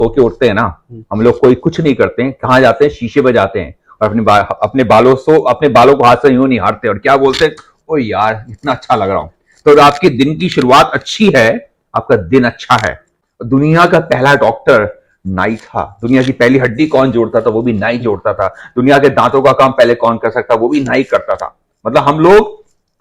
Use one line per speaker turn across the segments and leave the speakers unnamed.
सो के उठते हैं ना, हम लोग कोई कुछ नहीं करते हैं, कहाँ जाते हैं, शीशे पे जाते हैं और अपने बालों को हाथ से यूं नहीं हारते और क्या बोलते हैं, ओ यार इतना अच्छा लग रहा हूं। तो आपके दिन की शुरुआत अच्छी है, आपका दिन अच्छा है। दुनिया का पहला डॉक्टर नाई था। दुनिया की पहली हड्डी कौन जोड़ता था, वो भी नाई जोड़ता था। दुनिया के दांतों का काम पहले कौन कर सकता, वो भी नाई करता था। मतलब हम लोग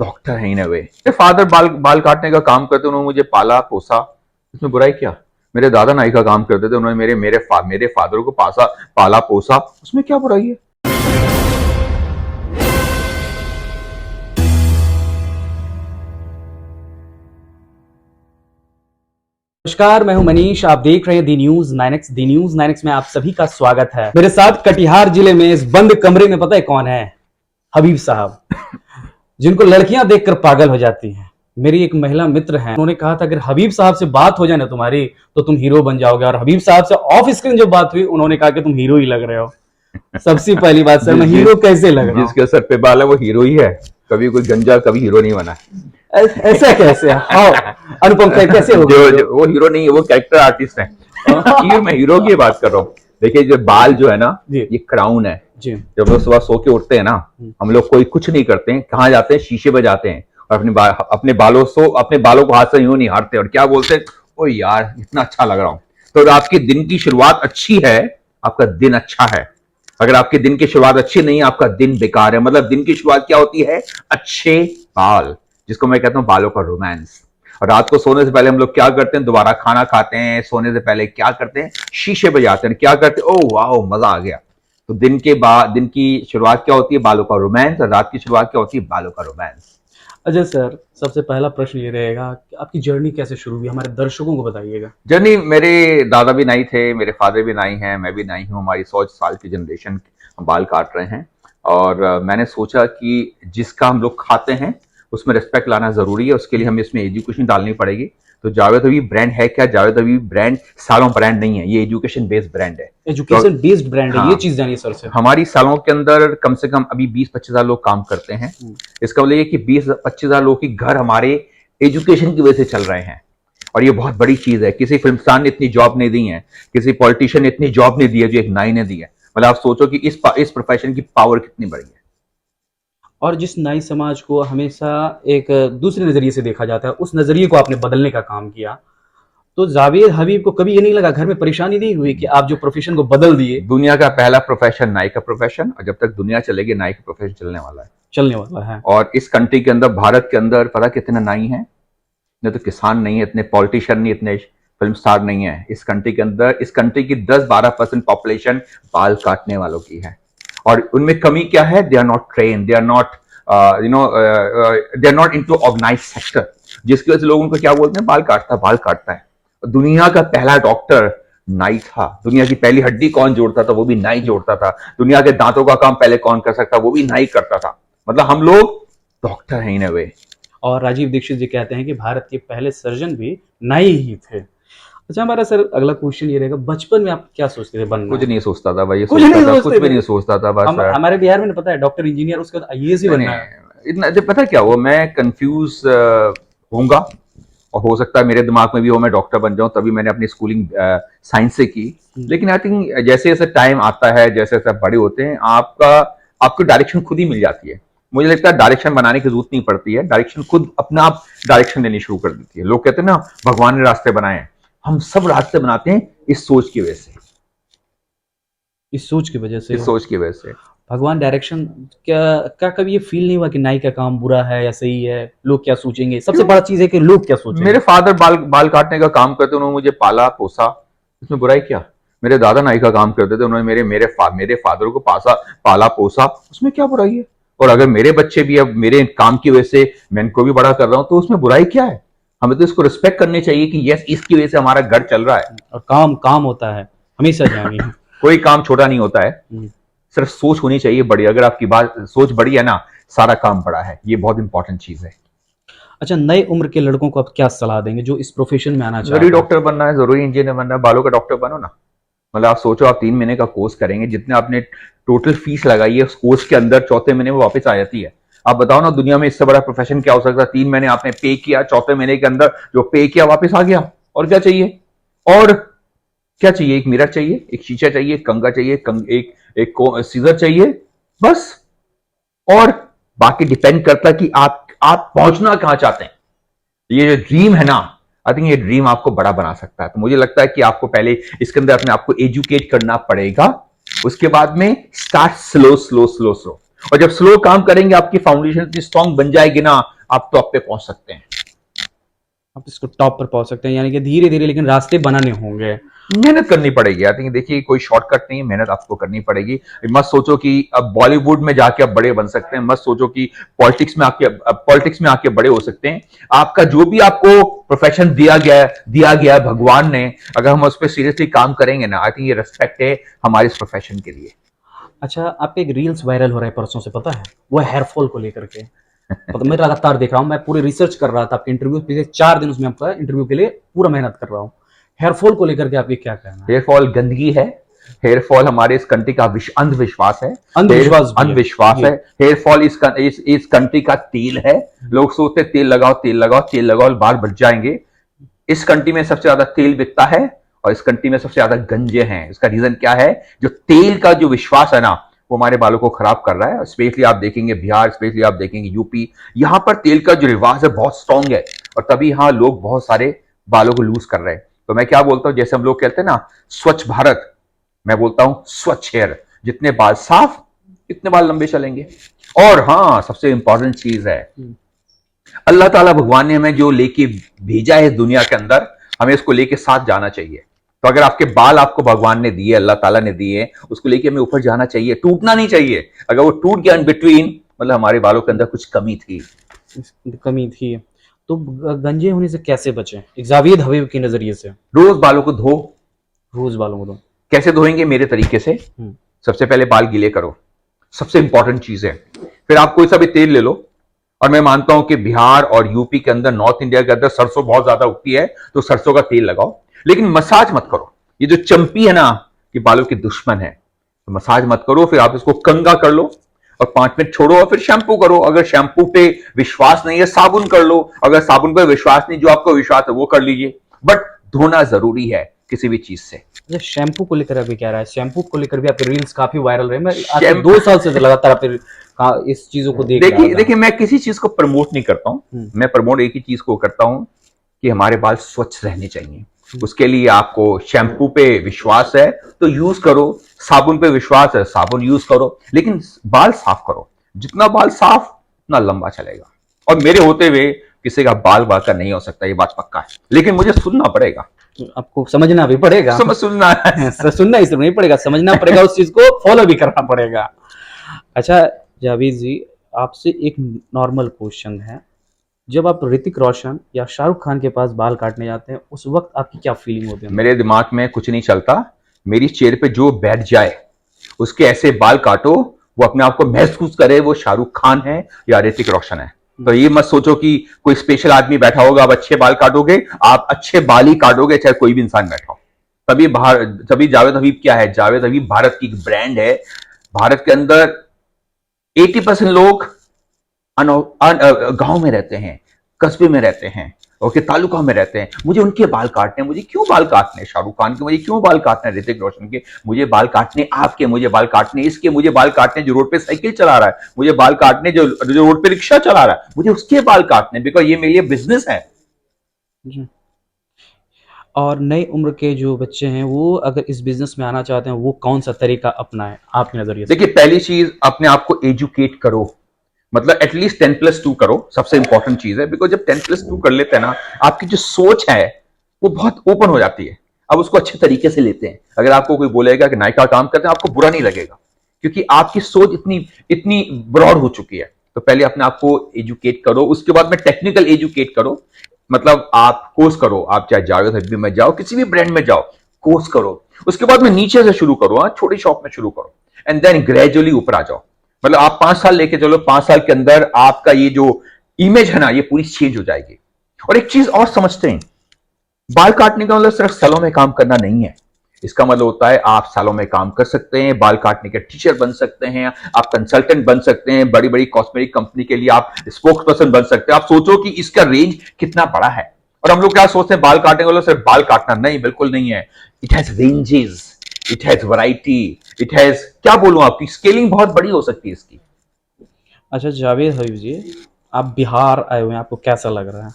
डॉक्टर हैं इन वे। फादर बाल काटने का काम करते, उन्होंने मुझे पाला पोसा, इसमें बुराई क्या। मेरे दादा नाई का काम करते थे, उन्होंने मेरे फादर को पाला पोसा, उसमें क्या बुराई है।
नमस्कार, मैं हूं मनीष। आप देख रहे हैं दी न्यूज 9X। दी न्यूज 9X में आप सभी का स्वागत है। मेरे साथ कटिहार जिले में इस बंद कमरे में पता है कौन है? हबीब साहब, जिनको लड़कियां देखकर पागल हो जाती हैं। मेरी एक महिला मित्र हैं, उन्होंने कहा था अगर हबीब साहब से बात हो जाए ना तुम्हारी तो तुम हीरो बन जाओगे। और हबीब साहब से ऑफ स्क्रीन जो बात हुई, उन्होंने कहा कि तुम हीरो ही लग रहे हो। सबसे पहली बात सर, मैं हीरो कैसे लग रहा हूं?
जिसके सर पे बाल है वो हीरो ही है। कभी कोई गंजा कभी हीरो नहीं बना।
ऐसा कैसे? हाँ, अनुपम खेर कैसे हो गए?
वो हीरो नहीं है, वो कैरेक्टर आर्टिस्ट है। मैं हीरो की बात कर रहा हूँ। देखिए जो बाल जो है ना, ये क्राउन है। जब लोग सुबह सो के उठते हैं ना, हम लोग कोई कुछ नहीं करते हैं, कहाँ जाते हैं, शीशे पे जाते हैं और अपने बालों को हाथ से यूं नहीं हारते और क्या बोलते हैं, ओ यार इतना अच्छा लग रहा हूं। तो आपके दिन की शुरुआत अच्छी है, आपका दिन अच्छा है। अगर आपके दिन की शुरुआत अच्छी नहीं है, आपका दिन बेकार है। मतलब दिन की शुरुआत क्या होती है? अच्छे बाल, जिसको मैं कहता हूं बालों का रोमांस। और रात को सोने से पहले हम लोग क्या करते हैं? दोबारा खाना खाते हैं, सोने से पहले क्या करते हैं? शीशे पे जाते हैं, क्या करते हैं? ओह वाह मजा आ गया। तो दिन की शुरुआत क्या होती है? बालों का रोमांस। और रात की शुरुआत क्या होती है? बालों का रोमांस।
अच्छा सर, सबसे पहला प्रश्न ये रहेगा कि आपकी जर्नी कैसे शुरू हुई, हमारे दर्शकों को बताइएगा।
जर्नी, मेरे दादा भी नाई थे, मेरे फादर भी नाई हैं, मैं भी नाई हूँ। हमारी 100 साल की जनरेशन बाल काट रहे हैं। और मैंने सोचा कि जिसका हम लोग खाते हैं उसमें रिस्पेक्ट लाना जरूरी है, उसके लिए हमें इसमें एजुकेशन डालनी पड़ेगी। तो जावेद हबीब ब्रांड है क्या? जावेद हबीब ब्रांड सालों ब्रांड नहीं है, ये एजुकेशन बेस्ड ब्रांड है।
एजुकेशन बेस्ड ब्रांड है, ये चीज जानिए सर से।
हमारी सालों के अंदर कम से कम अभी 20-25 हजार लोग काम करते हैं। इसका मतलब ये कि 20-25 हजार लोगों की घर हमारे एजुकेशन की वजह से चल रहे हैं। और ये बहुत बड़ी चीज है। किसी फिल्म स्टार ने इतनी जॉब नहीं दी है, किसी पॉलिटिशियन ने इतनी जॉब नहीं दी है जो एक नाई ने दी है। मतलब आप सोचो कि इस प्रोफेशन की पावर कितनी बड़ी है।
और जिस नाई समाज को हमेशा एक दूसरे नजरिए से देखा जाता है, उस नजरिए को आपने बदलने का काम किया। तो जावेद हबीब को कभी ये नहीं लगा, घर में परेशानी नहीं हुई कि आप जो प्रोफेशन को बदल दिए?
दुनिया का पहला प्रोफेशन नाई का प्रोफेशन, और जब तक दुनिया चलेगी नाई का प्रोफेशन चलने वाला है। और इस कंट्री के अंदर, भारत के अंदर पता कितने नाई हैं? न तो किसान नहीं है, इतने पॉलिटिशियन नहीं, इतने फिल्म स्टार नहीं है। इस कंट्री के अंदर, इस कंट्री की 10-12% पॉपुलेशन बाल काटने वालों की है। और उनमें कमी क्या है? They are not train, they are not they are not into organised sector, जिसकी वजह से लोग उनको क्या बोलते हैं? बाल काटता है। दुनिया का पहला डॉक्टर नाई था। दुनिया की पहली हड्डी कौन जोड़ता था? वो भी नाई जोड़ता था। दुनिया के दांतों का काम पहले कौन कर सकता? वो भी नाई करता था। मतलब हम लोग डॉक्टर हैं इन वे।
और राजीव दीक्षित जी कहते हैं कि भारत के पहले सर्जन भी नाई ही थे। अच्छा, हमारा सर अगला क्वेश्चन ये रहेगा, बचपन में आप क्या सोचते थे बनना?
कुछ नहीं सोचता था भाई,
कुछ भी नहीं
सोचता था। बस
हमारे बिहार में पता है डॉक्टर, इंजीनियर, उसके बाद आईएएस ही बनना है।
इतना पता क्या हुआ, मैं कंफ्यूज होऊंगा और हो सकता है मेरे दिमाग में भी हो मैं डॉक्टर बन जाऊं। तभी मैंने अपनी स्कूलिंग साइंस से की। लेकिन आई थिंक जैसे जैसे टाइम आता है, जैसे जैसे बड़े होते हैं, आपको डायरेक्शन खुद ही मिल जाती है। मुझे लगता है डायरेक्शन बनाने की जरूरत नहीं पड़ती है, डायरेक्शन खुद अपना आप डायरेक्शन देनी शुरू कर देती है। लोग कहते हैं ना भगवान ने रास्ते बनाए हैं, हम सब रास्ते बनाते हैं इस सोच की वजह से।
इस सोच की वजह से भगवान डायरेक्शन क्या कभी ये फील नहीं हुआ कि नाई का काम बुरा है या सही है? लोग क्या सोचेंगे? सबसे बड़ा चीज है कि लोग क्या सोचेंगे।
मेरे फादर बाल काटने का काम करते, उन्होंने मुझे पाला पोसा, इसमें बुराई क्या। मेरे दादा नाई का काम करते थे, उन्होंने मेरे फादर को पाला पोसा, उसमें क्या बुराई है। और अगर मेरे बच्चे भी अब मेरे काम की वजह से मैं इनको भी बड़ा कर रहा हूं, तो उसमें बुराई क्या है? हमें तो इसको रिस्पेक्ट करनी चाहिए कि यस, इसकी वजह से हमारा घर चल रहा है।
और काम होता है हमेशा जानिए।
कोई काम छोटा नहीं होता है, सिर्फ सोच होनी चाहिए बड़ी। अगर आपकी सोच बड़ी है ना, सारा काम बड़ा है। ये बहुत इंपॉर्टेंट चीज है।
अच्छा, नई उम्र के लड़कों को आप क्या सलाह देंगे जो इस प्रोफेशन में आना चाहते हैं?
जरूरी डॉक्टर बनना है, जरूरी इंजीनियर बनना है, बालों का डॉक्टर बनो ना। मतलब आप सोचो, आप 3 महीने का कोर्स करेंगे, जितने आपने टोटल फीस लगाई है उस कोर्स के अंदर, चौथे महीने में वापस आ जाती है। आप बताओ ना, दुनिया में इससे बड़ा प्रोफेशन क्या हो सकता है? 3 महीने आपने पे किया, चौथे महीने के अंदर जो पे किया वापस आ गया, और क्या चाहिए? और क्या चाहिए? एक मिरर चाहिए, एक शीशा चाहिए, एक कंघा चाहिए, एक सीजर चाहिए, बस। और बाकी डिपेंड करता है कि आप पहुंचना कहां चाहते हैं। ये जो ड्रीम है ना, आई थिंक ये ड्रीम आपको बड़ा बना सकता है। तो मुझे लगता है कि आपको पहले इसके अंदर अपने आपको एजुकेट करना पड़ेगा, उसके बाद में start slow slow slow slow. और जब स्लो काम करेंगे, आपकी फाउंडेशन इतनी स्ट्रांग बन जाएगी ना, आप टॉप पे पहुंच सकते हैं।
आप इसको टॉप पर पहुंच सकते हैं, यानी कि धीरे धीरे लेकिन रास्ते बनाने होंगे।
मेहनत करनी पड़ेगी। आई थिंक देखिए, कोई शॉर्टकट नहीं है, मेहनत आपको करनी पड़ेगी। मत सोचो कि अब बॉलीवुड में जाके आप बड़े बन सकते हैं, मत सोचो कि पॉलिटिक्स में आके बड़े हो सकते हैं। आपका जो भी आपको प्रोफेशन दिया गया है भगवान ने, अगर हम उस पर सीरियसली काम करेंगे ना, आई थिंक ये रिस्पेक्ट है हमारे इस प्रोफेशन के लिए।
अच्छा, आपके एक रील्स वायरल हो रहा है परसों से, पता है? वो हेयरफॉल को लेकर के। मतलब मैं लगातार देख रहा हूँ, मैं पूरी रिसर्च कर रहा था आपके इंटरव्यू, पिछले 4 दिन उसमें आपका इंटरव्यू के लिए पूरा मेहनत कर रहा हूँ। हेयरफॉल को लेकर के आपके क्या कहना है?
हेयरफॉल गंदगी है। हेयरफॉल हमारे इस कंट्री का अंधविश्वास है।
अंधविश्वास
है। हेयरफॉल इस कंट्री का तेल है। लोग सोचते तेल लगाओ तेल लगाओ तेल लगाओ, बाल बच जाएंगे। इस कंट्री में सबसे ज्यादा तेल बिकता है और इस कंट्री में सबसे ज्यादा गंजे हैं। इसका रीजन क्या है? जो तेल का जो विश्वास है ना, वो हमारे बालों को खराब कर रहा है। स्पेशली आप देखेंगे बिहार, स्पेशली आप देखेंगे यूपी, यहां पर तेल का जो रिवाज है बहुत स्ट्रांग है, और तभी यहां लोग बहुत सारे बालों को लूज कर रहे हैं। तो मैं क्या बोलता हूं, जैसे हम लोग कहते हैं ना स्वच्छ भारत, मैं बोलता हूं स्वच्छ हेयर। जितने बाल साफ, इतने बाल लंबे चलेंगे। और हाँ, सबसे इंपॉर्टेंट चीज है, अल्लाह ताला भगवान ने हमें जो लेके भेजा है दुनिया के अंदर, हमें उसको लेके साथ जाना चाहिए। तो अगर आपके बाल आपको भगवान ने दिए, अल्लाह ताला ने दिए, उसको लेके हमें ऊपर जाना चाहिए, टूटना नहीं चाहिए। अगर वो टूट गया इन बिटवीन, मतलब हमारे बालों के अंदर कुछ कमी थी।
तो गंजे होने से कैसे बचें, एक जावेद हबीब के नजरिए से?
रोज बालों को धो।
रोज बालों को धो।
कैसे धोएंगे? मेरे तरीके से। सबसे पहले बाल गीले करो, सबसे इंपॉर्टेंट चीज है। फिर आप कोई सा भी तेल ले लो, और मैं मानता हूं कि बिहार और यूपी के अंदर, नॉर्थ इंडिया के अंदर सरसों बहुत ज्यादा उगती है, तो सरसों का तेल लगाओ, लेकिन मसाज मत करो। ये जो चंपी है ना, ये बालों की दुश्मन है, तो मसाज मत करो। फिर आप इसको कंघा कर लो और 5 मिनट छोड़ो और फिर शैम्पू करो। अगर शैम्पू पे विश्वास नहीं है, साबुन कर लो। अगर साबुन पे विश्वास नहीं, जो आपको विश्वास है वो कर लीजिए, बट धोना जरूरी है किसी भी चीज से।
शैम्पू को लेकर अभी क्या रहा है? शैम्पू को लेकर भी आपके रील्स काफी वायरल रहे। मैं आज 2 साल से लगातार आपके इस चीजों को देख रहा था।
देखिए, मैं किसी चीज को प्रमोट नहीं करता हूं। मैं प्रमोट एक ही चीज को करता हूं कि हमारे बाल स्वच्छ रहने चाहिए। उसके लिए आपको शैम्पू पे विश्वास है तो यूज करो, साबुन पे विश्वास है साबुन यूज करो, लेकिन बाल साफ करो। जितना बाल साफ, उतना लंबा चलेगा। और मेरे होते हुए किसी का बाल बांका नहीं हो सकता, ये बात पक्का है, लेकिन मुझे सुनना पड़ेगा।
आपको समझना भी पड़ेगा।
सुनना
सुनना ही सिर्फ नहीं पड़ेगा, समझना पड़ेगा, उस चीज को फॉलो भी करना पड़ेगा। अच्छा जावेद जी, आपसे एक नॉर्मल क्वेश्चन है, जब आप ऋतिक रोशन या शाहरुख खान के पास बाल काटने जाते हैं, उस वक्त आपकी क्या फीलिंग होती है?
मेरे दिमाग में कुछ नहीं चलता। मेरी चेयर पे जो बैठ जाए उसके ऐसे बाल काटो, वो अपने आप को महसूस करे वो शाहरुख खान है या ऋतिक रोशन है। तो ये मत सोचो कि कोई स्पेशल आदमी बैठा होगा, आप अच्छे बाल काटोगे, आप अच्छे बाल ही काटोगे चाहे कोई भी इंसान बैठा हो। तभी जावेद हबीब क्या है? जावेद हबीब भारत की ब्रांड है। भारत के अंदर 80% लोग गांव में रहते हैं, कस्बे में रहते हैं, ओके, तालुका में रहते हैं। मुझे उनके बाल काटने, मुझे क्यों बाल काटने शाहरुख खान के, मुझे क्यों बाल काटने ऋतिक रोशन के, मुझे बाल काटने आपके, मुझे बाल काटने इसके, मुझे बाल काटने जो रोड पे साइकिल चला रहा है, मुझे बाल काटने जो रोड पे रिक्शा चला रहा है, मुझे उसके बाल काटने, बिकॉज ये मेरे लिए बिजनेस है।
और नई उम्र के जो बच्चे हैं, वो अगर इस बिजनेस में आना चाहते हैं, वो कौन सा तरीका अपनाएं आपके नजरिए से?
देखिए, पहली चीज अपने आप को एजुकेट करो, मतलब एटलीस्ट 10+2 करो, सबसे इंपॉर्टेंट चीज है। बिकॉज जब 10+2 कर लेते हैं ना, आपकी जो सोच है वो बहुत ओपन हो जाती है। अब उसको अच्छे तरीके से लेते हैं। अगर आपको कोई बोलेगा कि नायका काम करते हैं, आपको बुरा नहीं लगेगा, क्योंकि आपकी सोच इतनी ब्रॉड हो चुकी है। तो पहले अपने आप को एजुकेट करो, उसके बाद में टेक्निकल एजुकेट करो। मतलब आप कोर्स करो, आप चाहे जावेद हबीब में जाओ, किसी भी ब्रांड में जाओ, कोर्स करो। उसके बाद में नीचे से शुरू करो, छोटी शॉप में शुरू करो, एंड देन ग्रेजुअली ऊपर आ जाओ। मतलब आप 5 साल लेके चलो, 5 साल के अंदर आपका ये जो इमेज है ना, ये पूरी चेंज हो जाएगी। और एक चीज और समझते हैं, बाल काटने का मतलब सिर्फ सालों में काम करना नहीं है। इसका मतलब होता है आप सालों में काम कर सकते हैं, बाल काटने के टीचर बन सकते हैं, आप कंसल्टेंट बन सकते हैं, बड़ी बड़ी कॉस्मेटिक कंपनी के लिए आप स्पोक्स पर्सन बन सकते हैं। आप सोचो कि इसका रेंज कितना बड़ा है। और हम लोग क्या सोचते हैं बाल काटने वालों सिर्फ बाल काटना, नहीं बिल्कुल नहीं है। It has ranges, it has variety, it has, क्या बोलूं, आपकी स्केलिंग बहुत बड़ी हो सकती है इसकी।
अच्छा जावेद हबीब जी, आप बिहार आए हुए हैं, आपको कैसा लग रहा है?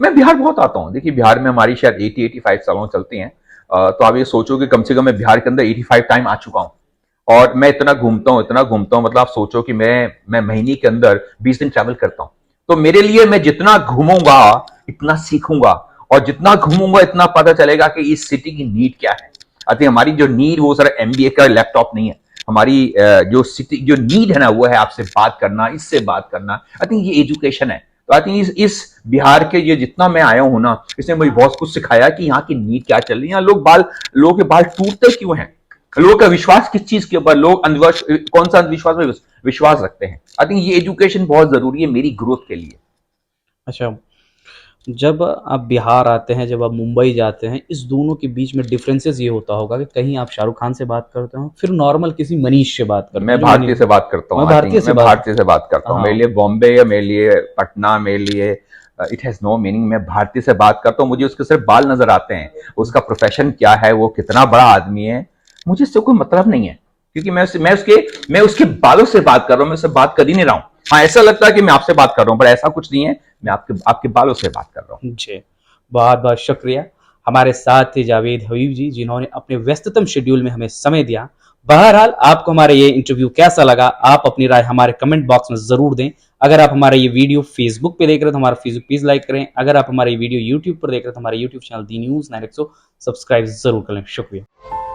मैं बिहार बहुत आता हूँ। देखिए बिहार में हमारी शायद 80-85 सालों चलती हैं। तो आप ये सोचो कि कम से कम मैं बिहार के अंदर 85 टाइम आ चुका हूँ। और मैं इतना घूमता हूँ, इतना घूमता हूँ, मतलब आप सोचो कि मैं महीने के अंदर 20 दिन ट्रैवल करता हूँ। तो मेरे लिए मैं जितना घूमूंगा इतना सीखूंगा, और जितना घूमूंगा इतना पता चलेगा कि इस सिटी की नीड क्या है। आई थिंक हमारी जो नीड वो सर एमबीए का लैपटॉप नहीं है। हमारी जो सिटी जो नीड है ना वो है आपसे बात करना, इससे बात करना। आई थिंक ये एजुकेशन है। तो आई थिंक इस बिहार के ये जितना मैं आया हूं ना, इसने मुझे बहुत कुछ सिखाया कि यहाँ की नीड क्या चल रही है, यहाँ लोगों के बाल टूटते क्यों हैं, लोगों का विश्वास किस चीज के ऊपर, लोग अंधविश्वास, कौन सा अंधविश्वास में विश्वास रखते हैं। आई थिंक ये एजुकेशन बहुत जरूरी है मेरी ग्रोथ के लिए।
अच्छा, जब आप बिहार आते हैं, जब आप मुंबई जाते हैं, इस दोनों के बीच में डिफरेंसेस ये होता होगा कि कहीं आप शाहरुख खान से बात करते हो, फिर नॉर्मल किसी मनीष से बात करते हो।
मैं भारतीय से बात करता हूँ, मैं भारतीय से बात करता हूँ। मेरे लिए बॉम्बे या मेरे लिए पटना, मेरे लिए इट हैज नो मीनिंग। मैं भारतीय से बात करता हूँ, मुझे उसके सिर्फ बाल नजर आते हैं, उसका प्रोफेशन क्या है, वो कितना बड़ा आदमी है, मुझे इससे कोई मतलब नहीं है। क्योंकि मैं उसके बालों से बात कर रहा हूँ, मैं उससे बात कर ही नहीं रहा हूँ। हाँ, ऐसा लगता है कि मैं आपसे बात कर रहा हूँ, पर ऐसा कुछ नहीं है। मैं आपके बालों से बात कर रहा हूँ।
जी, बहुत बहुत शुक्रिया। हमारे साथ थे जावेद हबीब जी, जिन्होंने अपने व्यस्ततम शेड्यूल में हमें समय दिया। बहरहाल, आपको हमारा ये इंटरव्यू कैसा लगा, आप अपनी राय हमारे कमेंट बॉक्स में जरूर दें। अगर आप हमारा ये वीडियो फेसबुक पे देख रहे हैं तो हमारा फेसबुक पेज लाइक करें। अगर आप हमारा ये वीडियो यूट्यूब पर देख रहे हैं तो हमारा यूट्यूब चैनल दी न्यूज़ 9 सब्सक्राइब जरूर करें। शुक्रिया।